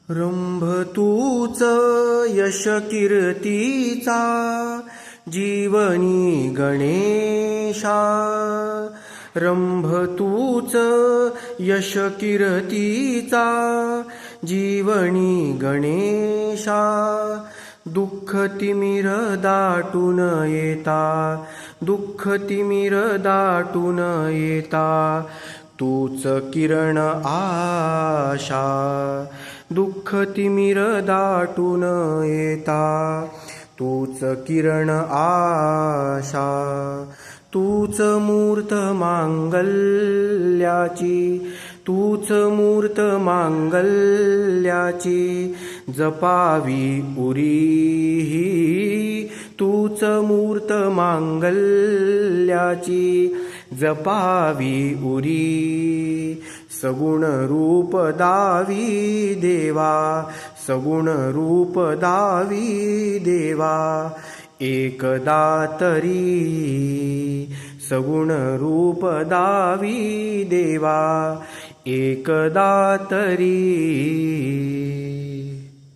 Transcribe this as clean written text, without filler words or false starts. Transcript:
रंभ तूच यश कीर्तीचा जीवनी गणेशा। रंभ तूच यश कीर्तीचा जीवनी गणेशा। दुःख तिमिर दाटून येता, दुःख तिमिर दाटून येता, तूच किरण आशा। दुःख तिमिर दाटून येता, तूच किरण आशा। तूच मूर्त मांगल्याची, तूच मूर्त मांगल्याची, जपावी उरी। तूच मूर्त मांगल्याची, जपावी उरी। सगुण रूप दावी देवा, सगुण रूप दावी देवा, एकदा तरी। सगुण रूप दावी देवा, एकदा तरी।